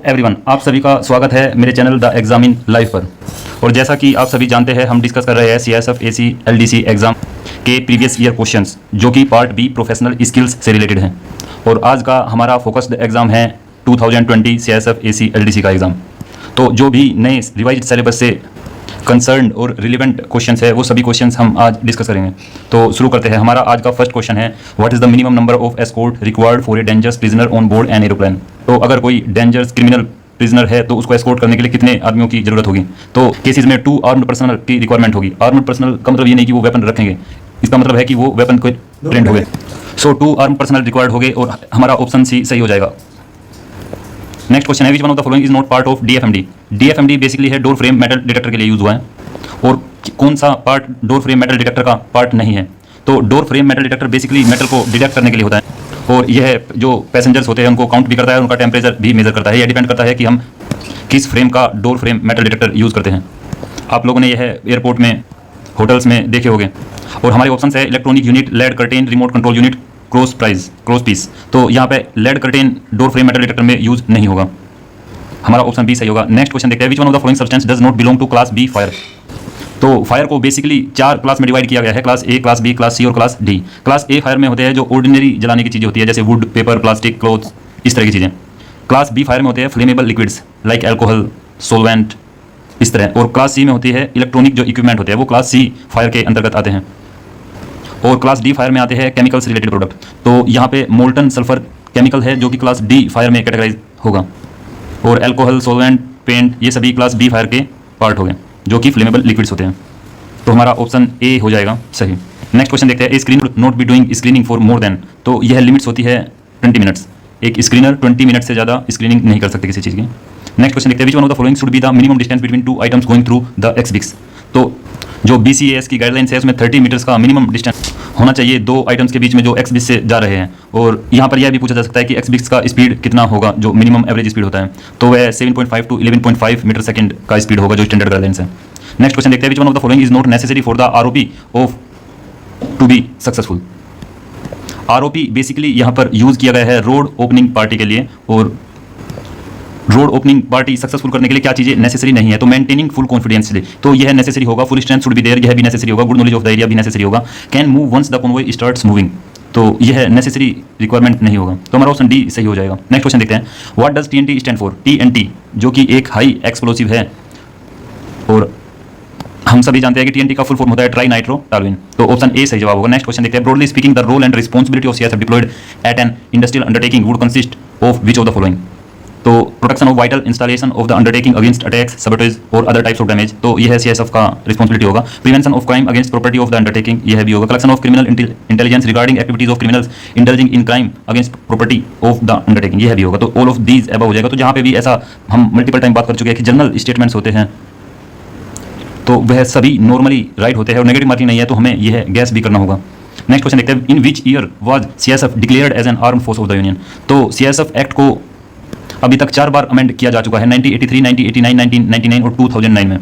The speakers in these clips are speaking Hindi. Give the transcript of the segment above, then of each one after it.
एवरीवन, आप सभी का स्वागत है मेरे channel the exam in live पर। और जैसा कि आप सभी जानते हैं, हम डिस्कस कर रहे हैं सीएसएफ एसी एलडीसी एग्जाम के प्रीवियस ईयर क्वेश्चंस, जो कि पार्ट बी प्रोफेशनल स्किल्स से रिलेटेड हैं। और आज का हमारा फोकस्ड एग्जाम है 2020 सीएसएफ एसी एलडीसी का एग्जाम। तो जो भी नए रिवाइज्ड सिलेबस से कंसर्न और रिलेवेंट क्वेश्चंस है, वो सभी क्वेश्चंस हम आज डिस्कस करेंगे। तो शुरू करते हैं। हमारा आज का फर्स्ट क्वेश्चन है, what is the minimum number of escort required for a dangerous prisoner on board an aeroplane. तो अगर कोई डेंजरस क्रिमिनल प्रिजनर है तो उसको एस्कॉर्ट करने के लिए कितने आदमियों की जरूरत होगी। तो केसेस में 2 आर्म्ड पर्सनल की रिक्वायरमेंट होगी। आर्म्ड पर्सनल का मतलब ये नहीं कि वो वेपन रखेंगे, इसका मतलब है कि वो वेपन को ट्रेंड हो गए। सो 2 आर्म्ड पर्सनल रिक्वायर्ड हो गए और हमारा ऑप्शन सी सही हो जाएगा। नेक्स्ट क्वेश्चन है, विच one of the following is not part of DFMD. DFMD basically है डोर फ्रेम मेटल डिटेक्टर के लिए यूज हुआ है। और कौन सा part door frame metal detector का पार्ट नहीं है। तो door frame metal detector basically metal को डिटेक्ट करने के लिए होता है। और यह जो पैसेंजर्स होते हैं उनको काउंट भी करता है, उनका टेम्परेचर भी मेजर करता है। यह डिपेंड करता है कि हम किस फ्रेम का door frame metal detector use करते हैं। आप लोगों ने यह एयरपोर्ट में, होटल्स में देखे होंगे। और हमारे ऑप्शन है electronic unit, lead curtain, remote control unit, cross piece. तो यहाँ पे lead curtain door frame metal detector में यूज नहीं होगा। हमारा ऑप्शन बी सही होगा। नेक्स्ट क्वेश्चन देखते हैं, which one of the following substance does not belong to class B fire. तो फायर को बेसिकली 4 क्लास में डिवाइड किया गया है, class A, class B, class C और class D. Class A fire में होते हैं जो ऑर्डिनरी जलाने की चीज़ें होती है, जैसे वुड, पेपर, प्लास्टिक, क्लॉथ, इस तरह की चीज़ें। क्लास बी फायर में होते हैं flammable liquids like alcohol, solvent, इस तरह। और क्लास सी में होती है इलेक्ट्रॉनिक जो इक्विपमेंट होते हैं, वो क्लास सी फायर के अंतर्गत आते हैं। और क्लास डी फायर में आते हैं केमिकल्स रिलेटेड प्रोडक्ट। तो यहाँ पे मोल्टन सल्फर केमिकल है जो कि क्लास डी फायर में कैटेगराइज होगा। और एल्कोहल, सोलवेंट, पेंट, ये सभी क्लास बी फायर के पार्ट हो गए, जो कि फ्लेमेबल लिक्विड्स होते हैं। तो हमारा ऑप्शन ए हो जाएगा सही। नेक्स्ट क्वेश्चन देखते हैं, a screener not be doing screening for more than. तो यह लिमिट्स होती है 20 मिनट्स। एक स्क्रीनर 20 मिनट से ज़्यादा स्क्रीनिंग नहीं कर सकते किसी चीज़ की। नेक्स्ट क्वेश्चन देखते हैं, which one of the following should be the minimum distance between 2 items going through the XBIS. तो जो BCAS की गाइडलाइंस है उसमें 30 मीटर्स का मिनिमम डिस्टेंस होना चाहिए 2 आइटम्स के बीच में जो एक्सबिक्स से जा रहे हैं। और यहाँ पर यह भी पूछा जा सकता है कि एक्सबिक्स का स्पीड कितना होगा, जो मिनिमम एवरेज स्पीड होता है। तो वह 7.5 टू 11.5 मीटर सेकंड का स्पीड होगा, जो स्टैंडर्ड गाइडलाइंस है। नेक्स्ट क्वेश्चन देखते हैं, which one of the following is not necessary for the ROP of to be successful. ROP basically यहाँ पर यूज किया गया है रोड ओपनिंग पार्टी के लिए। और रोड ओपनिंग पार्टी सक्सेसफुल करने के लिए क्या चीज़ें नेसेसरी नहीं है। तो मेंटेनिंग फुल कॉन्फिडेंस, तो यह नेसेसरी होगा। Full strength should be there, यह भी नेसेसरी होगा। Good knowledge of the area भी नेसेसरी होगा। Can move once the convoy starts moving, तो यह नेसेसरी रिक्वायरमेंट नहीं होगा। तो हमारा ऑप्शन डी सही हो जाएगा। नेक्स्ट क्वेश्चन देखते हैं, what does TNT stand for. TNT जो कि एक हाई एक्सप्लोसिव है, और हम सभी जानते हैं कि TNT का फुल फॉर्म होता है ट्राई नाइट्रो टॉल्यूइन। तो ऑप्शन ए सही जवाब होगा। नेक्स्ट क्वेश्चन देखते हैं, broadly speaking the role and responsibility of CSF deployed at an industrial undertaking would consist of which of the following. तो protection of vital installation of the undertaking against attacks, sabotage और अदर टाइप्स ऑफ डैमेज। तो यह CSF का रिस्पांसिबिलिटी होगा। Prevention of crime against property of the undertaking, यह भी होगा। Collection of criminal intelligence regarding activities of criminals indulging in crime against property of the undertaking, यह भी होगा। तो ऑल ऑफ दीज अबव हो जाएगा। तो जहाँ पे भी ऐसा हम मल्टीपल टाइम बात कर चुके हैं कि जनरल स्टेटमेंट्स होते हैं, तो वह सभी नॉर्मली राइट होते हैं और नेगेटिव मार्किंग नहीं है, तो हमें यह गैस भी करना होगा। नेक्स्ट क्वेश्चन देखते हैं, in which year was CSF declared as an armed force of the union. तो CSF एक्ट को अभी तक 4 बार अमेंड किया जा चुका है, 1983, 1989, 1999 और 2009 में।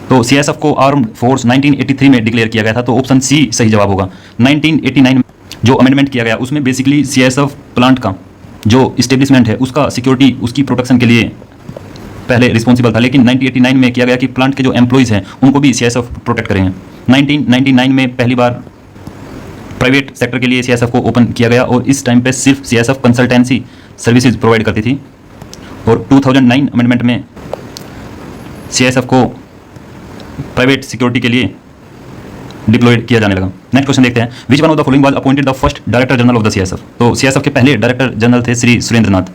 तो CSF को आर्म्ड फोर्स 1983 में डिक्लेयर किया गया था। तो ऑप्शन सी सही जवाब होगा। 1989 में जो अमेंडमेंट किया गया उसमें बेसिकली CSF प्लांट का जो इस्टेब्लिशमेंट है उसका सिक्योरिटी, उसकी प्रोटेक्शन के लिए पहले रिस्पॉन्सिबल था। लेकिन 1989 में किया गया कि प्लांट के जो एम्प्लॉइज़ हैं उनको भी CSF प्रोटेक्ट करेंगे। 1999 में पहली बार प्राइवेट सेक्टर के लिए CSF को ओपन किया गया और इस टाइम पे सिर्फ CSF कंसल्टेंसी सर्विसेज प्रोवाइड करती थी। और 2009 अमेंडमेंट में CSF को प्राइवेट सिक्योरिटी के लिए डिप्लॉयड किया जाने लगा। नेक्स्ट क्वेश्चन देखते हैं, which one of the following was appointed the first director general of the CSF। तो CSF के पहले डायरेक्टर जनरल थे श्री सुरेंद्र नाथ।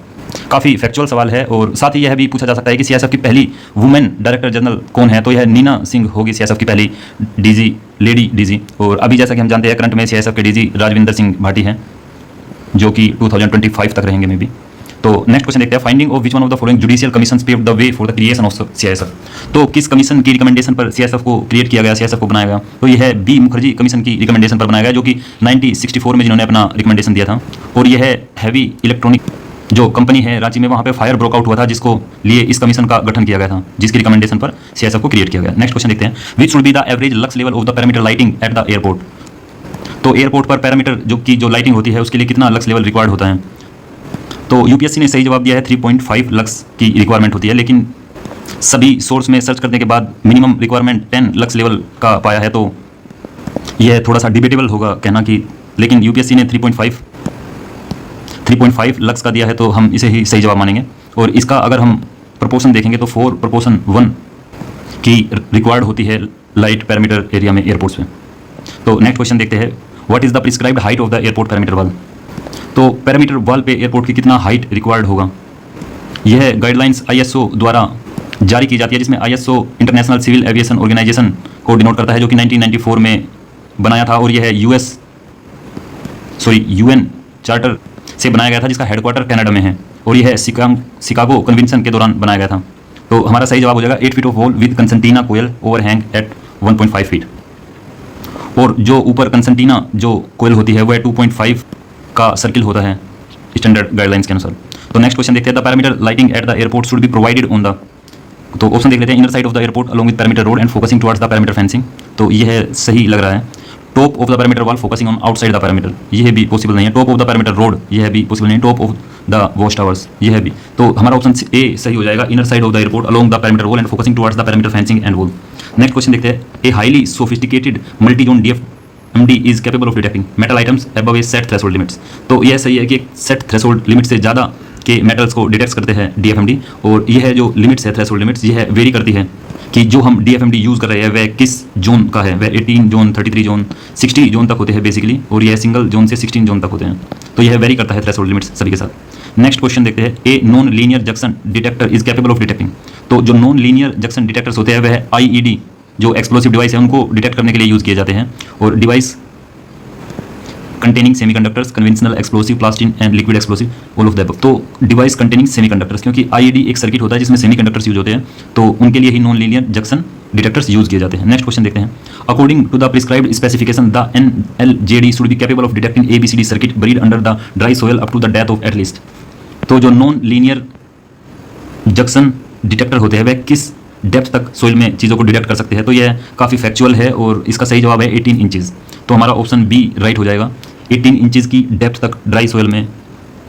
काफ़ी फैक्चुअल सवाल है। और साथ ही यह भी पूछा जा सकता है कि CSF की पहली वुमेन डायरेक्टर जनरल कौन है। तो यह नीना सिंह होगी CSF की पहली DG, लेडी DG। और अभी जैसा कि हम जानते हैं करंट में CSF के DG राजविंदर सिंह भाटी हैं, जो कि 2025 तक रहेंगे मे बी। तो नेक्स्ट क्वेश्चन देखते हैं, finding of which one of the following judicial commission paved the way for the creation of CSF। तो किस कमीशन की रिकमेंडेशन पर CSF को क्रिएट किया गया, CSF को बनाया गया। तो यह है B मुखर्जी कमीशन की रिकमेंडेशन पर बनाया गया, जो कि 1964 में जिन्होंने अपना रिकमेंडेशन दिया था। और यह है हैवी इलेक्ट्रॉनिक जो कंपनी है रांची में, वहाँ पे फायर ब्रोकआउट हुआ था, जिसको लिए इस कमीशन का गठन किया गया था, जिसकी रिकमेंडेशन पर CSF को क्रिएट किया गया। नेक्स्ट क्वेश्चन देखते हैं, which should be the average lux level of the parameter lighting eight the airport. तो एयरपोर्ट पर पैरामीटर जो लाइटिंग होती है उसके लिए कितना लक्स लेवल रिक्वायर्ड होता है। तो यूपीएससी ने सही जवाब दिया है 3.5 लक्स की रिक्वायरमेंट होती है, लेकिन सभी सोर्स में सर्च करने के बाद मिनिमम रिक्वायरमेंट 10 लक्स लेवल का पाया है, तो यह थोड़ा सा डिबेटेबल होगा कहना कि, लेकिन यूपीएससी ने 3.5 लक्स का दिया है तो हम इसे ही सही जवाब मानेंगे। और इसका अगर हम प्रोपोर्शन देखेंगे तो 4:1 की रिक्वायर्ड होती है लाइट पैरामीटर एरिया में एयरपोर्ट्स में। तो नेक्स्ट क्वेश्चन देखते हैं, what is the prescribed height of the airport parameter wall. तो पैरामीटर वॉल पे एयरपोर्ट की कितना हाइट रिक्वायर्ड होगा, यह गाइडलाइंस आईएसओ द्वारा जारी की जाती है, जिसमें ISO international civil aviation organisation को डिनोट करता है, जो कि 1994 में बनाया था। और यह यूएन चार्टर से बनाया गया था, जिसका हेडक्वार्टर कनाडा में है, और यह शिकागो कन्वेंशन के दौरान बनाया गया था। तो हमारा सही जवाब हो जाएगा 8 feet of wall with concertina coil overhang at 1.5 feet. और जो ऊपर कंसेंटीना जो कोयल होती है वह 2.5 का सर्किल होता है स्टैंडर्ड गाइडलाइंस के अनुसार। तो नेक्स्ट क्वेश्चन देखते हैं, the parameter lighting eight the airport should be provided on the. तो ऑप्शन देख लेते हैं, inner side of the airport along with parameter road and focusing towards the parameter fencing. तो यह सही लग रहा है। Top of the parameter wall focusing on outside the parameter, यह भी पॉसिबल नहीं है। Top of the parameter road, यह भी पॉसिबल नहीं है। Top of the watch towers, यह भी। तो हमारा ऑप्शन ए सही हो जाएगा, inner side of the airport along the parameter wall and focusing towards the parameter fencing and wall. Next question देखते हैं, a highly sophisticated multi zone DFMD is capable of detecting metal items above A set threshold limits. तो यह सही है कि एक सेट थ्रेशोल्ड लिमिट से ज़्यादा के मेटल्स को डिटेक्ट करते हैं डीएफएमडी। और यह जो लिमिट्स है थ्रेशोल्ड लिमिट्स, यह वेरी करती है कि जो हम डीएफएमडी यूज़ कर रहे हैं वह किस जोन का है। वह 18 जोन, 33 जोन, 60 जोन तक होते हैं बेसिकली, और यह सिंगल जोन से 16 जोन तक होते हैं। तो यह वेरी करता है थ्रेशोल्ड लिमिट्स सभी के साथ। नेक्स्ट क्वेश्चन देखते हैं, a non linear junction detector is capable of detecting. तो जो नॉन लीनियर जंक्शन डिटेक्टर्स होते हैं वह आईईडी जो एक्सप्लोसिव डिवाइस है उनको डिटेक्ट करने के लिए यूज़ किए जाते हैं। और device containing semiconductors, conventional explosive, plastic and liquid explosive, all of the above. तो डिवाइस कंटेनिंग सेमीकंडक्टर्स, क्योंकि आईईडी एक सर्किट होता है जिसमें सेमीकंडक्टर्स यूज होते हैं, तो उनके लिए ही non linear junction detectors use किए जाते हैं। नेक्स्ट क्वेश्चन देखते हैं, according to the prescribed specification the NLJD should be capable of detecting ABCD circuit buried under the dry soil up to the depth of at least. तो जो नॉन लीनियर जंक्शन डिटेक्टर होते हैं वह किस डेप्थ तक सोइल में चीज़ों को डिटेक्ट कर सकते हैं। तो यह काफ़ी फैक्चुअल है और इसका सही जवाब है 18 इंचेस। तो हमारा ऑप्शन बी राइट हो जाएगा, 18 इंचेस की डेप्थ तक ड्राई सोइल में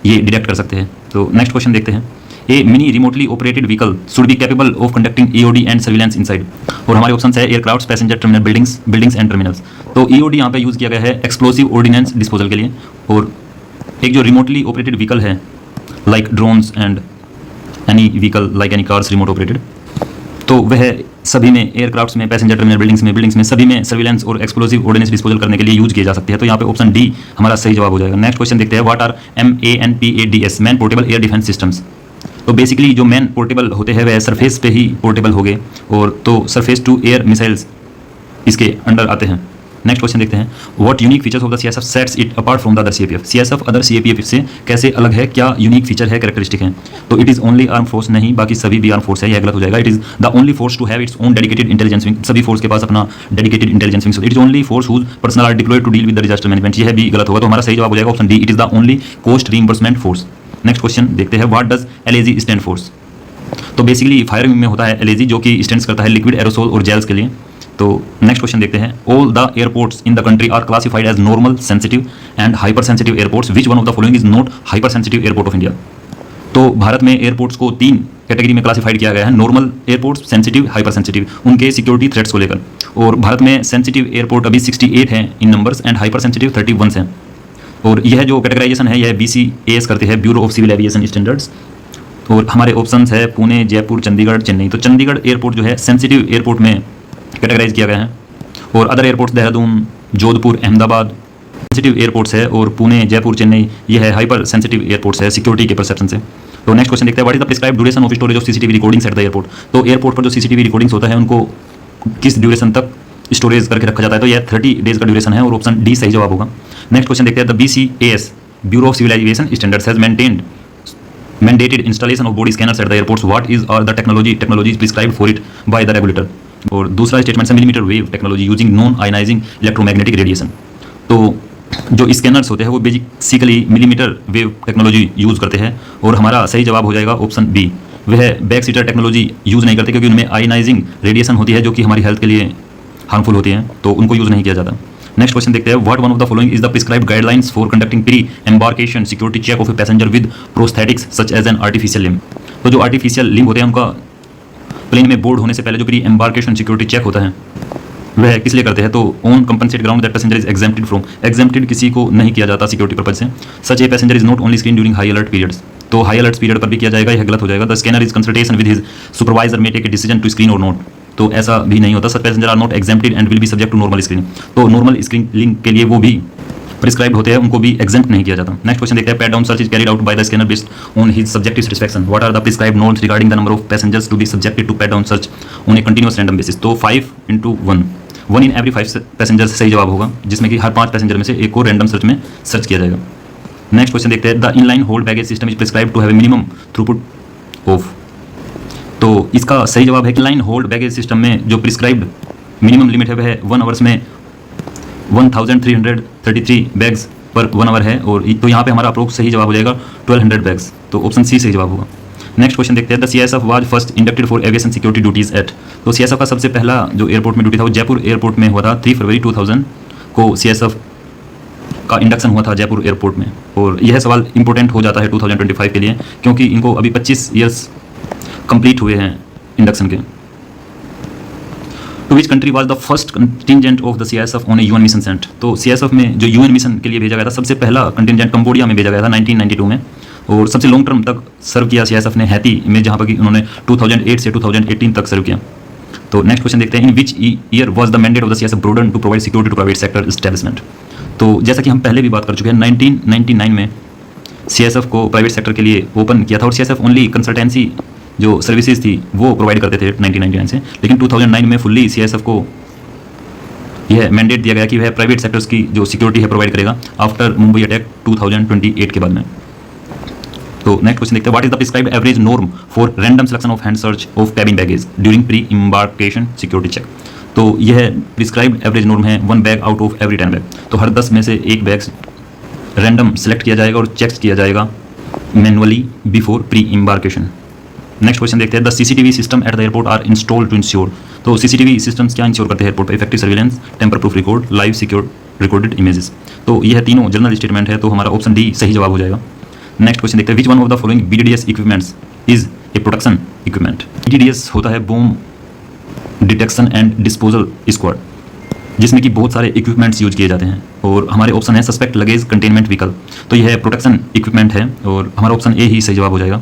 ये डिटेक्ट कर सकते हैं। तो नेक्स्ट क्वेश्चन देखते हैं, a mini remotely operated vehicle should be capable of conducting EOD and surveillance inside. और हमारे ऑप्शन है aircraft, passenger terminal, buildings and terminals. तो ईओडी यहाँ पे यूज़ किया गया है एक्सप्लोसिव ऑर्डिनेंस डिस्पोजल के लिए। और एक जो रिमोटली ऑपरेटेड व्हीकल है like drones and any vehicle like any cars remote operated, तो वह सभी में एयरक्राफ्ट्स में, पैसेंजर टर्मिनल, बिल्डिंग्स में सभी में सर्विलेंस और एक्सप्लोसिव ऑर्डिनेंस डिस्पोजल करने के लिए यूज किए जा सकते हैं। तो यहाँ पे ऑप्शन डी हमारा सही जवाब हो जाएगा। नेक्स्ट क्वेश्चन देखते हैं, what are MANPADS man portable air defence systems. तो बेसिकली जो मैन पोर्टेबल होते हैं वह सरफेस पे ही पोर्टेबल हो गए, और तो सरफेस टू एयर मिसाइल्स इसके अंडर आते हैं। नेक्स्ट क्वेश्चन देखते हैं, what unique features of the CSF sets it apart from the other CAPF। CSF other CAPF से कैसे अलग है, क्या यूनिक फीचर है, कैरेक्टरिस्टिक है। तो it is only arm force, नहीं, बाकी सभी भी आर्म फोर्स है, यह गलत हो जाएगा। It is the only force to have its own dedicated intelligence wing, सभी फोर्स के पास अपना dedicated intelligence wing. It is only force whose personnel are deployed to deal with the disaster management, यह भी गलत होगा। तो हमारा सही जवाब हो जाएगा option D, it is the only cost reimbursement force. Next question देखते हैं, what does LAG stand force. तो बेसिकली फायरिंग में होता है LAG जो कि स्टैंड्स करता है लिक्विड एरोसोल और जेल्स के लिए। तो नेक्स्ट क्वेश्चन देखते हैं, all the airports in the country are classified as normal, sensitive and hyper sensitive airports, which one of the following is not hyper sensitive airport of India. तो भारत में एयरपोर्ट्स को 3 कैटेगरी में क्लासिफाइड किया गया है, normal airports, sensitive, hyper sensitive, उनके सिक्योरिटी थ्रेट्स को लेकर। और भारत में सेंसिटिव एयरपोर्ट अभी 68 हैं इन नंबर्स एंड हाइपर सेंसिटिव 31 हैं। और यह जो कैटेगराइजेशन है यह BCAS करते हैं, bureau of civil aviation standards. और हमारे ऑप्शंस है पुणे, जयपुर, चंडीगढ़, चेन्नई। तो चंडीगढ़ एयरपोर्ट जो है सेंसिटिव एयरपोर्ट में कैटेगराइज किया गया है, और other airports Dehradun, Jodhpur, Ahmedabad sensitive airports है, और पुणे, जयपुर, चेन्नई यह है हाइपर सेंसिटिव एयरपोर्ट्स है सिक्योरिटी के परसेप्शन से। तो नेक्स्ट क्वेश्चन देखते हैं, what is the prescribed duration of storage of CCTV recordings eight the airport. तो एयरपोर्ट पर जो CCTV रिकॉर्डिंग्स होता है उनको किस ड्यूरेशन तक स्टोरेज करके रखा जाता है। तो यह 30 डेज का ड्यूरेशन है, और ऑप्शन डी सही जवाब होगा। नेक्स्ट क्वेश्चन देखते हैं, the BCAS bureau of civil aviation standards has mandated installation of body scanners at the airports. What is are the technologies prescribed for it by the regulator। और दूसरा स्टेटमेंट है millimetre wave technology using non ionising electromagnetic radiation. तो जो स्कैनर्स होते हैं वो basically millimetre wave technology use करते हैं, और हमारा सही जवाब हो जाएगा ऑप्शन बी। वह बैक सीटर टेक्नोलॉजी यूज़ नहीं करते क्योंकि उनमें आयनाइजिंग रेडिएशन होती है जो कि हमारी हेल्थ के लिए हार्मफुल होती है, तो उनको यूज़ नहीं किया जाता। नेक्स्ट क्वेश्चन देखते हैं, what one of the following is the prescribed guidelines for conducting pre embarkation security check of a passenger with prosthetics such as an artificial limb. तो जो आर्टिफिशियल लिम्ब होते हैं उनका प्लेन में बोर्ड होने से पहले जो प्री एम्बार्केशन सिक्योरिटी चेक होता है वह किस लिए करते हैं, तो on compassionate ground that passenger is exempted from, exempted किसी को नहीं किया जाता सिक्योरिटी पर्पज से, such a passenger is not only screen during high alert periods. तो हाई अलर्ट पीरियड पर भी किया जाएगा, यह गलत हो जाएगा। The scanner is consultation with his supervisor may take a decision to screen और नॉट, तो ऐसा भी नहीं होता। Such passenger are not exempted and will be subject to normal screening, तो नॉर्मल स्क्रीनिंग के लिए वो भी प्रिस्क्राइब होते हैं, उनको भी एग्जेम्प्ट नहीं किया जाता। नेक्स्ट क्वेश्चन देखते हैं, pat down search is carried out by the scanner based on his subjective satisfaction, what are the prescribed norms regarding the number of passengers to be subjected to pat down search on a continuous random basis. तो 5/1, 1 इन एवरी 5 पैसेंजर्स सही जवाब होगा, जिसमें कि हर 5 पैसेंजर में से एक को रैंडम सर्च में सर्च किया जाएगा। नेक्स्ट क्वेश्चन देखते हैं, the inline hold baggage system is prescribed to have a minimum throughput of, तो इसका सही जवाब है कि लाइन होल्ड बैगेज सिस्टम में जो प्रिस्क्राइब्ड मिनिमम लिमिट है वह 1 आवर्स में 1333 बैग्स पर 1 आवर है, और तो यहाँ पे हमारा अप्रोक्स सही जवाब हो जाएगा 1200 बैग्स, तो ऑप्शन सी सही जवाब होगा। नेक्स्ट क्वेश्चन देखते हैं, the CSF was first inducted for aviation security duties at, तो सीएसएफ का सबसे पहला जो एयरपोर्ट में ड्यूटी था वो जयपुर एयरपोर्ट में हुआ था। 3 फरवरी 2000 को सीएसएफ का इंडक्शन हुआ था जयपुर एयरपोर्ट में, और यह सवाल इंपॉर्टेंट हो जाता है 2025 के लिए, क्योंकि इनको अभी 25 ईयर्स कंप्लीट हुए हैं इंडक्शन के। To which country was the first contingent of the CSF on a UN mission sent, तो सीएसएफ में जो यूएन मिशन के लिए भेजा गया था सबसे पहला कंटिजेंट कंबोडिया में भेजा गया था 1992 में, और सबसे लॉन्ग टर्म तक सर्व किया सीएसएफ ने हैती में, जहाँ पर कि उन्होंने 2008 से 2018 तक सर्व किया। तो नेक्स्ट क्वेश्चन देखते हैं, in which year was the mandate of the CISF broaden to provide security to private sector establishment, तो जैसा कि हम पहले भी बात कर चुके हैं 1999 में सीएसएफ को प्राइवेट सेक्टर के लिए ओपन किया था, और सीएसएफ ओनली कंसल्टेंसी जो सर्विसेज थी वो प्रोवाइड करते थे 1999 से, लेकिन 2009 में फुल्ली सीएसएफ को यह मैंडेट दिया गया कि वह प्राइवेट सेक्टर्स की जो सिक्योरिटी है प्रोवाइड करेगा आफ्टर मुंबई अटैक 2028 के बाद में। तो नेक्स्ट क्वेश्चन देखते हैं, what is the prescribed average norm for random selection of hand search of cabin baggage during pre embarkation security check, तो यह प्रिस्क्राइब्ड एवरेज नॉर्म है 1 bag out of every 10 bag, तो हर 10 में से 1 बैग रैंडम सेलेक्ट किया जाएगा और चेक किया जाएगा manually before pre embarkation. Next question देखते हैं, the CCTV system at the airport are installed to ensure, तो सीसीटीवी सिस्टम्स क्या इंश्योर करते हैं एयरपोर्ट पर, effective surveillance, tamper proof record, live secure recorded images, तो यह तीनों जनरल स्टेटमेंट है, तो हमारा ऑप्शन डी सही जवाब हो जाएगा। नेक्स्ट क्वेश्चन देखते हैं, which one of the following BDDS equipments is a protection equipment, BDDS होता है bomb detection and disposal squad, जिसमें कि बहुत सारे इक्विपमेंट्स यूज किए जाते हैं, और हमारे ऑप्शन है सस्पेक्ट लगेज कंटेनमेंट व्हीकल, तो यह प्रोटेक्शन इक्विपमेंट है, और हमारा ऑप्शन ए ही सही जवाब हो जाएगा।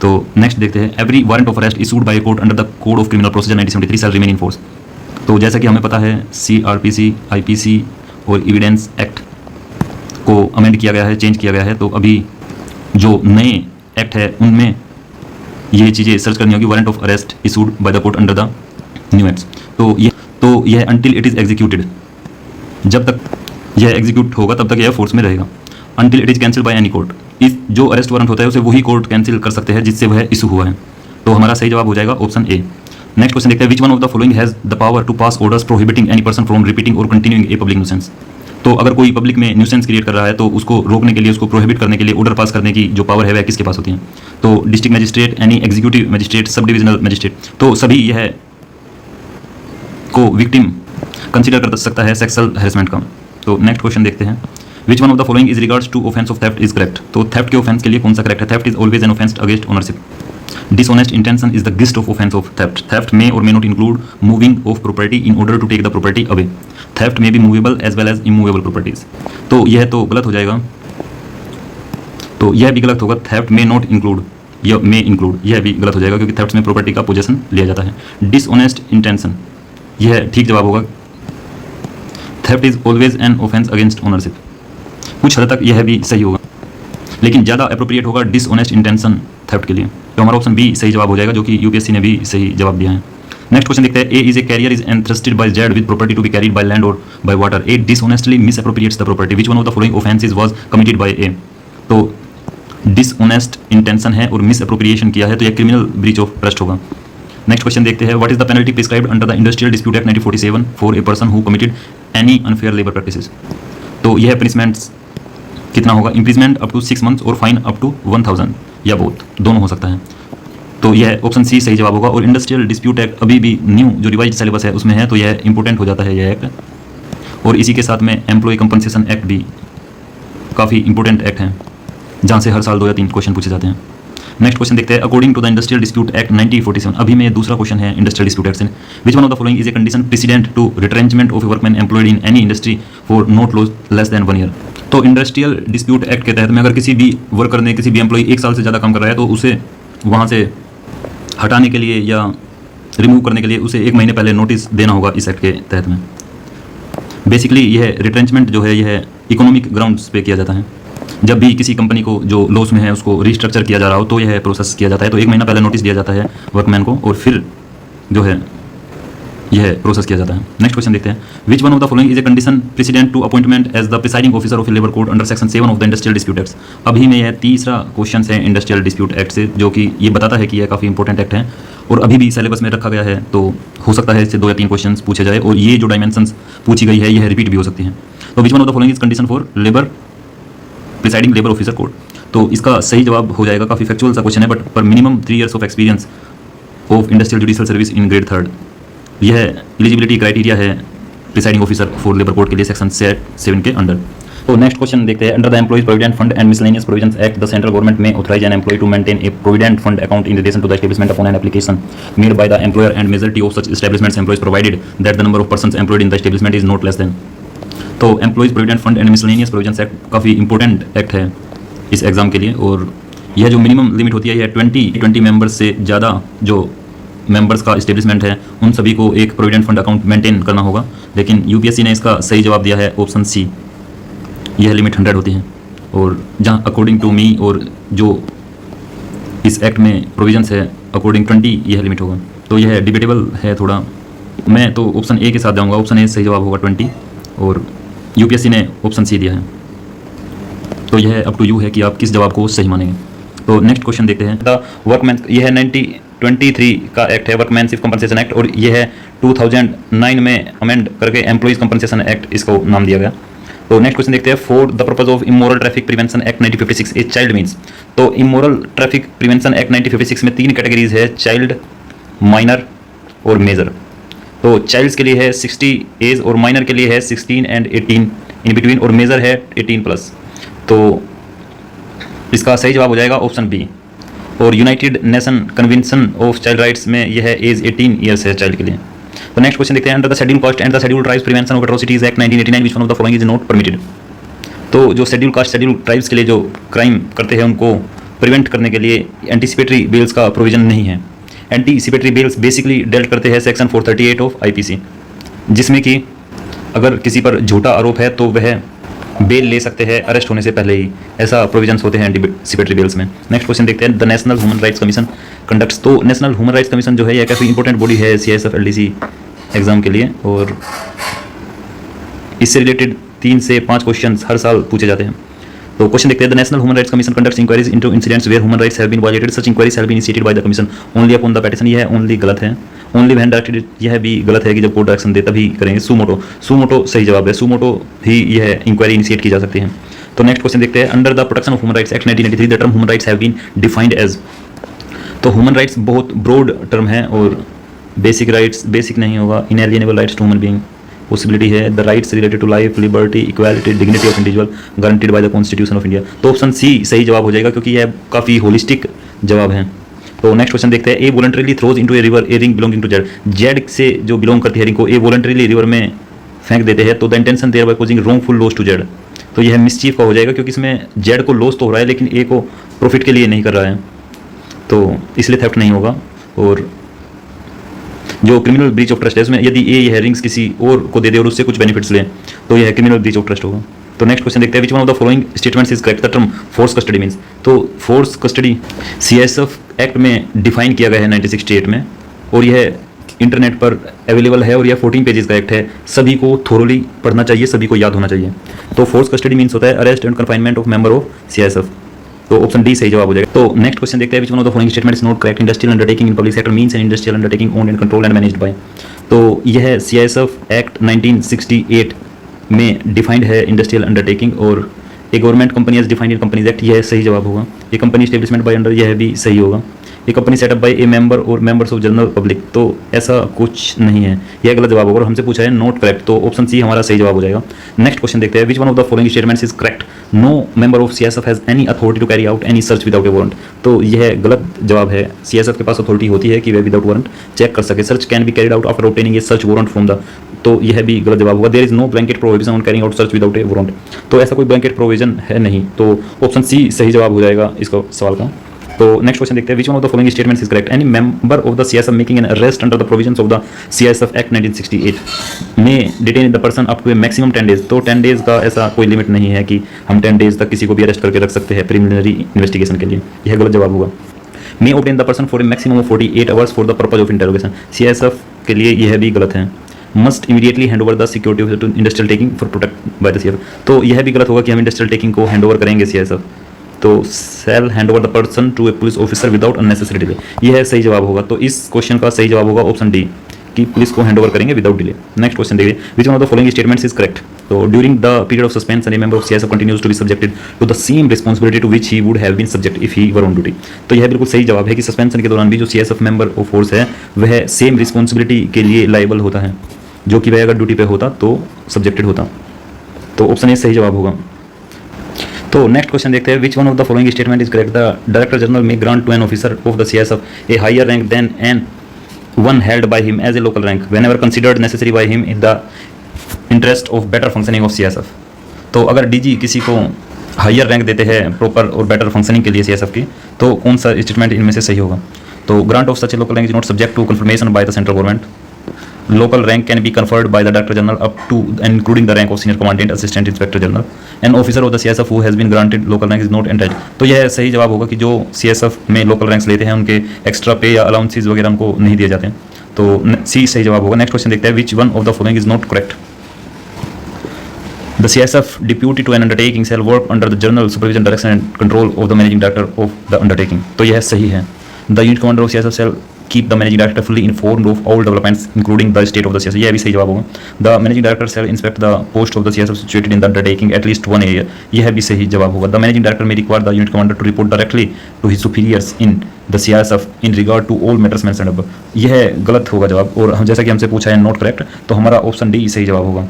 तो नेक्स्ट देखते हैं, every warrant of arrest issued by a court under the code of criminal procedure 1973 shall remain in force, तो जैसा कि हमें पता है सीआरपीसी, आईपीसी और एविडेंस एक्ट को अमेंड किया गया है, चेंज किया गया है, तो अभी जो नए एक्ट है उनमें ये चीज़ें सर्च करनी होगी, warrant of arrest issued by the court under the new acts, तो यह अंटिल इट इज़ एग्जीक्यूटेड, जब तक यह एग्जीक्यूट होगा तब तक यह फोर्स में रहेगा, until it is cancel by any court, इस जो अरेस्ट वारंट होता है उसे वही कोर्ट कैंसिल कर सकते हैं जिससे वह इशू हुआ है, तो हमारा सही जवाब हो जाएगा ऑप्शन ए। नेक्स्ट क्वेश्चन देखते हैं, which one of the following has the power to pass orders prohibiting any person from repeating और कंटिन्यूइंग ए पब्लिक न्यूसेंस, तो अगर कोई पब्लिक में न्यूसेंस क्रिएट कर रहा है तो उसको रोकने के लिए, उसको प्रोहिबिट करने के लिए ऑर्डर पास करने की जो पावर है वह किसके पास होती है, तो district magistrate, any executive magistrate, sub divisional magistrate, तो सभी यह को विक्टिम कंसीडर कर सकता है सेक्सुअल हैरेसमेंट का। तो नेक्स्ट क्वेश्चन देखते हैं, which one of the following is regards to offence of theft is correct, तो थेफ्ट के ऑफेंस के लिए कौन सा करेक्ट है, theft is always an offence against ownership, dishonest intention is the gist of offence of theft, theft may और may not include moving of property in order to take the property away, theft may be movable as well as immovable properties, तो यह तो गलत हो जाएगा, तो यह भी गलत होगा, थेफ्ट मे नॉट इंक्लूड या मे इंक्लूड, यह भी गलत हो जाएगा क्योंकि थेफ्ट में प्रॉपर्टी का पोजेशन लिया जाता है। डिसऑनेस्ट इंटेंशन यह ठीक जवाब होगा, theft is always an offence against ownership, कुछ हद तक यह भी सही होगा, लेकिन ज़्यादा अप्रोप्रिएट होगा डिसऑनेस्ट इंटेंशन थेफ्ट के लिए, तो हमारा ऑप्शन बी सही जवाब हो जाएगा, जो कि यूपीएससी ने भी सही जवाब दिया है। नेक्स्ट क्वेश्चन देखते हैं, A is a carrier is entrusted by Z with property to be carried by land और by water, A dishonestly misappropriates the property, which one of the following offences was committed by A, तो डिसऑनेस्ट इंटेंशन है और मिसअप्रोप्रिएशन किया है, तो यह क्रिमिनल ब्रीच ऑफ ट्रस्ट होगा। नेक्स्ट क्वेश्चन देखते हैं, what is the penalty prescribed under the industrial dispute act 1947 for a person who committed any unfair labour practices, तो यह पनिशमेंट्स कितना होगा, इम्प्रिजमेंट अप टू 6 मंथ्स और फाइन अप टू 1000 या बोथ, दोनों हो सकता है, तो यह ऑप्शन सी सही जवाब होगा। और इंडस्ट्रियल डिस्प्यूट एक्ट अभी भी न्यू जो रिवाइज सिलेबस है उसमें है, तो यह इंपॉर्टेंट हो जाता है यह एक्ट, और इसी के साथ में एम्प्लॉय कंपनसेशन एक्ट भी काफ़ी इंपॉर्टेंट एक्ट है, जहाँ से हर साल 2 या 3 क्वेश्चन पूछे जाते हैं। नेक्स्ट क्वेश्चन देखते हैं, according to the industrial dispute act 1947, अभी में दूसरा क्वेश्चन है इंडस्ट्रियल डिस्प्यूट एक्ट से, which one of the following is a condition precedent to retrenchment of a workman employed in any industry for not less than 1 year. तो इंडस्ट्रियल डिस्प्यूट एक्ट के तहत में अगर किसी भी वर्कर ने, किसी भी एम्प्लॉय 1 साल से ज़्यादा काम कर रहा है तो उसे वहाँ से हटाने के लिए या रिमूव करने के लिए उसे 1 महीने पहले नोटिस देना होगा इस एक्ट के तहत में। बेसिकली यह रिट्रेंचमेंट जो है यह इकोनॉमिक ग्राउंड्स पे किया जाता है। जब भी किसी कंपनी को जो लॉस में है उसको रिस्ट्रक्चर किया जा रहा हो तो यह प्रोसेस किया जाता है। तो 1 महीना पहले नोटिस दिया जाता है वर्कमैन को और फिर जो है यह प्रोसेस किया जाता है। नेक्स्ट क्वेश्चन देखते हैं, which one of the following is a condition precedent to appointment as the presiding officer of labour code under section 7 of the industrial dispute act. अभी में यह तीसरा क्वेश्चन है इंडस्ट्रियल डिस्प्यूट एक्ट से, जो कि ये बताता है कि यह काफ़ी इंपॉर्टेंट एक्ट है और अभी भी सिलेबस में रखा गया है। तो हो सकता है इससे 2 या 3 क्वेश्चन पूछे जाए और ये जो डायमेंशंस पूछी गई है यह रिपीट भी हो सकती है। तो विच one of the following is condition for labour presiding labour officer code. तो इसका सही जवाब हो जाएगा, काफ़ी फैक्चुअल सा क्वेश्चन है, बट पर minimum 3 years of experience of industrial judicial service in grade 3rd, यह एलिजिबिलिटी क्राइटेरिया है presiding officer for labour code के लिए सेक्शन 7 के अंडर। तो नेक्स्ट क्वेश्चन देखते हैं, under the employees provident fund and miscellaneous provisions act the central government may authorise an employ to maintain a provident fund account in relation to the establishment upon an application made by the employer and majority of such establishments employees provided that the number of persons employed in the establishment is not less than. तो employees provident fund and miscellaneous provisions act काफ़ी इंपॉर्टेंट एक्ट है इस एग्जाम के लिए और यह जो मिनिमम लिमिट होती है यह 20 मेंबर्स से ज़्यादा जो मेंबर्स का एस्टेब्लिशमेंट है उन सभी को एक प्रोविडेंट फंड अकाउंट मेंटेन करना होगा। लेकिन यूपीएससी ने इसका सही जवाब दिया है ऑप्शन सी, यह लिमिट 100 होती है। और जहां अकॉर्डिंग टू मी और जो इस एक्ट में प्रोविजंस है अकॉर्डिंग 20 यह लिमिट होगा। तो यह डिबेटेबल है थोड़ा, मैं तो ऑप्शन ए के साथ जाऊँगा, ऑप्शन ए सही जवाब होगा 20 और यूपीएससी ने ऑप्शन सी दिया है। तो यह अप टू यू है कि आप किस जवाब को सही मानेंगे। तो नेक्स्ट क्वेश्चन देखते हैं, द वर्कमैन, यह 1923 का एक्ट है वर्कमैनशिप कंपनसेशन एक्ट और यह है 2009 में अमेंड करके एम्प्लॉइज कंपनसेशन एक्ट इसको नाम दिया गया। तो नेक्स्ट क्वेश्चन देखते हैं, for the purpose of immoral traffic prevention act 1956 a child means. तो इमोरल ट्रैफिक प्रिवेंशन एक्ट 1956 में 3 कैटेगरीज है, चाइल्ड, माइनर और मेजर। तो चाइल्ड्स के लिए है 60 एज और माइनर के लिए है 16 एंड 18 इन बिटवीन और मेजर है 18+। तो इसका सही जवाब हो जाएगा ऑप्शन बी। और United nation convention of child rights में यह एज 18 ईयर्स है चाइल्ड के लिए। तो नेक्स्ट क्वेश्चन देखते हैं, under the schedule caste and the schedule tribes prevention of atrocities act 1989 which one of the following is not permitted. तो जो शेड्यूल कास्ट शेड्यूल ट्राइब्स के लिए जो क्राइम करते हैं उनको प्रिवेंट करने के लिए एंटीसिपेटरी बेल्स का प्रोविजन नहीं है। एंटीसिपेटरी बेल्स बेसिकली डेल्ट करते हैं सेक्शन 438 ऑफ आईपीसी, जिसमें कि अगर किसी पर झूठा आरोप है तो वह बेल ले सकते हैं अरेस्ट होने से पहले ही, ऐसा प्रोविजंस होते हैं एंटीसिपेटरी बेल्स में। नेक्स्ट क्वेश्चन देखते हैं, the national human rights commission conducts. तो नेशनल ह्यूमन राइट्स कमीशन जो है यह काफ़ी इंपॉर्टेंट बॉडी है सीआईएसएफ एलडीसी एग्जाम के लिए और इससे रिलेटेड 3 से 5 क्वेश्चन हर साल पूछे जाते हैं। तो क्वेश्चन देखते हैं, the national human rights commission conducts inquiries into incidents where human rights have been violated, such inquiries have been initiated by the commission only upon the petition. यह ओनली गलत है, ओनली व्हेन डायरेक्टेड, यह भी गलत है कि जब कोर्ट डायरेक्शन दे तभी करेंगे। सुमोटो सही जवाब है, सुमोटो ही यह इंक्वायरी इनिशिएट की जा सकती है। तो नेक्स्ट क्वेश्चन देखते हैं, under the protection of human rights act 1993 the term human rights have been defined as. तो ह्यूमन राइट्स बहुत ब्रॉड टर्म है और बेसिक राइट्स, बेसिक नहीं होगा, inalienable rights to human being possibility है, the rights related to life, liberty, equality, dignity of individual guaranteed by the constitution of India. तो ऑप्शन सी सही जवाब हो जाएगा क्योंकि यह काफ़ी होलिस्टिक जवाब है। तो नेक्स्ट क्वेश्चन देखते हैं, a voluntarily throws into a river a ring belonging to Z. Z से जो बिलोंग करती है रिंग को ए वॉलंटरीली रिवर में फेंक देते हैं तो the intention there by causing wrongful loss to Z. तो यह मिसचीफ का हो जाएगा क्योंकि इसमें जेड को लॉस तो हो रहा है लेकिन ए को प्रॉफिट के लिए नहीं कर रहा है, तो इसलिए थेफ्ट नहीं होगा। और जो क्रिमिनल ब्रीच ऑफ ट्रस्ट है उसमें यदि ए यह रिंग्स किसी और को दे दे और उससे कुछ बेनिफिट्स ले तो यह क्रिमिनल ब्रीच ऑफ ट्रस्ट होगा। तो नेक्स्ट क्वेश्चन देखते हैं, which one of the following statements is correct. The term force custody means. तो फोर्स कस्टडी सीआईएसएफ एक्ट में डिफाइन किया गया है 1968 में और यह इंटरनेट पर अवेलेबल है और यह 14 पेजेस का एक्ट है, सभी को थोरोली पढ़ना चाहिए, सभी को याद होना चाहिए। तो फोर्स कस्टडी मींस होता है arrest and confinement of member of CISF. तो ऑप्शन डी सही जवाब हो जाएगा। तो नेक्स्ट क्वेश्चन देखते हैं, which one of the following statement is not correct. Industrial undertaking in public sector means N industrial undertaking owned and controlled and managed by. तो यह सीआईएसएफ एक्ट 1968 में डिफाइंड है इंडस्ट्रियल अंडरटेकिंग और a government company as defined in companies act, यह सही जवाब होगा। ये कंपनी एस्टेब्लिशमेंट बाय अंडर, यह भी सही होगा। A company setup by a member और मेंबर्स ऑफ जनरल पब्लिक, तो ऐसा कुछ नहीं है, यह गलत जवाब होगा। और हमसे पूछा है नॉट करेक्ट, तो ऑप्शन सी हमारा सही जवाब हो जाएगा। नेक्स्ट क्वेश्चन देखते हैं, which one of the following statements is correct, no member of CSF has any authority to carry out any search without a warrant, तो यह गलत जवाब है। सीएसएफ के पास अथॉरिटी होती है कि वह विदाउट वारंट चेक कर सके। Search can be carried out after obtaining a search warrant from the, तो यह भी गलत जवाब होगा। There is no blanket provision on carrying out search without a warrant, तो ऐसा कोई ब्लैंकेट प्रोविजन है नहीं, तो ऑप्शन सी सही जवाब हो जाएगा इसको सवाल का। तो नेक्स्ट क्वेश्चन देखते हैं, which one of the following statements is correct, any member of the CSF making an arrest under the provisions of the CSF act 1968 may detain the person up to a maximum 10 days, तो 10 डेज का ऐसा कोई लिमिट नहीं है कि हम 10 डेज तक किसी को भी अरेस्ट करके रख सकते हैं प्रिलिमिनरी इन्वेस्टिगेशन के लिए, यह गलत जवाब होगा। May obtain the person for a maximum of 48 hours for the purpose of interrogation, CSF के लिए यह भी गलत है। Must immediately hand over the security to industrial taking for protect by the CSF, तो यह भी गलत होगा कि हम इंडस्ट्रियल टेकिंग को हैंड ओवर करेंगे सीएसएफ, तो shall hand over the person to a police officer without unnecessary delay, यह सही जवाब होगा। तो इस क्वेश्चन का सही जवाब होगा ऑप्शन डी, कि पुलिस को हैंड ओवर करेंगे विदाउट डिले। नेक्स्ट क्वेश्चन देखिए, which one of the following statements is correct, तो during the period of suspension a member of CSF continues to be subjected to the same responsibility to which he would have been subject if he were on duty, तो यह बिल्कुल सही जवाब है कि सस्पेंशन के दौरान भी जो सीएसएफ मेंबर ऑफ फोर्स है वह सेम रिस्पांसिबिलिटी के लिए लायबल होता है जो कि वह अगर ड्यूटी पे होता तो सब्जेक्टेड होता, तो ऑप्शन ए सही जवाब होगा। तो नेक्स्ट क्वेश्चन देखते हैं, which one of the following statement is correct, the director general may grant to an officer of the CSF a higher rank than an one held by him as a local rank whenever considered necessary by him in the interest of better functioning of CSF, तो अगर डीजी किसी को हायर रैंक देते हैं प्रॉपर और बेटर फंक्शनिंग के लिए सीएसएफ की, तो कौन सा स्टेटमेंट इनमें से सही होगा, तो grant of such a local rank is not subject to confirmation by the central government, local rank can be conferred by the director general up to and including the rank of senior commandant assistant inspector general, an officer of the CSF who has been granted local rank is not entitled, तो यह सही जवाब होगा कि जो CSF में लोकल रैंक्स लेते हैं उनके एक्स्ट्रा पे या अलाउंसेस वगैरह उनको नहीं दिए जाते हैं, तो सी सही जवाब होगा। नेक्स्ट क्वेश्चन देखते हैं, which one of the following is not correct, the CSF deputy to an undertaking shall work under the general supervision, direction and control of the managing director of the undertaking, तो यह सही है। The unit commander of CSF shall keep the managing director fully informed of all developments including the state of the CSF, यह भी सही जवाब होगा। The managing director shall inspect the post of the CSF situated in the undertaking at least one year, यह भी सही जवाब होगा। The managing director may require the unit commander to report directly to his superiors in the CSF in regard to all matters mentioned above, यह गलत होगा जवाब। और हम जैसा कि हमसे पूछा है नॉट करेक्ट, तो हमारा ऑप्शन डी सही जवाब होगा।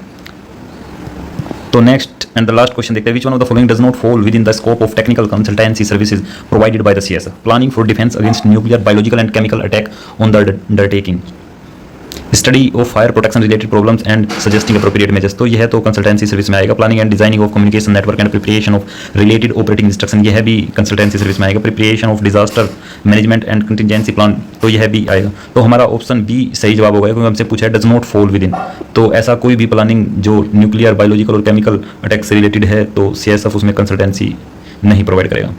तो next and the last question देखते हैं, which one of the following does not fall with in the scope of technical consultancy services provided by the CSF, planning for defence against nuclear biological and chemical attack on the undertaking, study of fire protection related problems and suggesting appropriate measures, तो यह तो कंसल्टेंसी सर्विस में आएगा। Planning and designing of communication network and preparation of related operating instruction, यह भी कंसल्टेंसी सर्विस में आएगा। Preparation of disaster management and contingency plan, तो यह भी आएगा। तो हमारा ऑप्शन बी सही जवाब होगा, क्योंकि हमसे पूछा है does not fall with in, तो ऐसा कोई भी प्लानिंग जो न्यूक्लियर बायोलॉजिकल और केमिकल अटैक से रिलेटेड है तो सीएसएफ उसमें कंसल्टेंसी नहीं प्रोवाइड करेगा।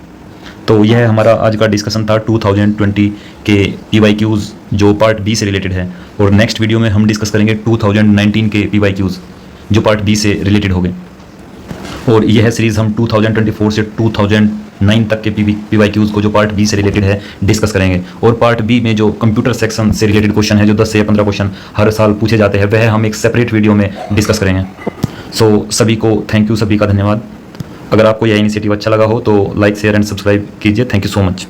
तो यह हमारा आज का डिस्कशन था 2020 के PYQs जो पार्ट बी से रिलेटेड है, और नेक्स्ट वीडियो में हम डिस्कस करेंगे 2019 के PYQs जो पार्ट बी से रिलेटेड हो गए। और यह सीरीज़ हम 2024 से 2009 तक के PYQs को जो पार्ट बी से रिलेटेड है डिस्कस करेंगे। और पार्ट बी में जो कंप्यूटर सेक्शन से रिलेटेड क्वेश्चन है जो 10 से 15 क्वेश्चन हर साल पूछे जाते हैं, वह हम एक सेपरेट वीडियो में डिस्कस करेंगे। सो सभी को थैंक यू, सभी का धन्यवाद। अगर आपको यह इनिशिएटिव अच्छा लगा हो तो लाइक शेयर एंड सब्सक्राइब कीजिए। Thank you so much.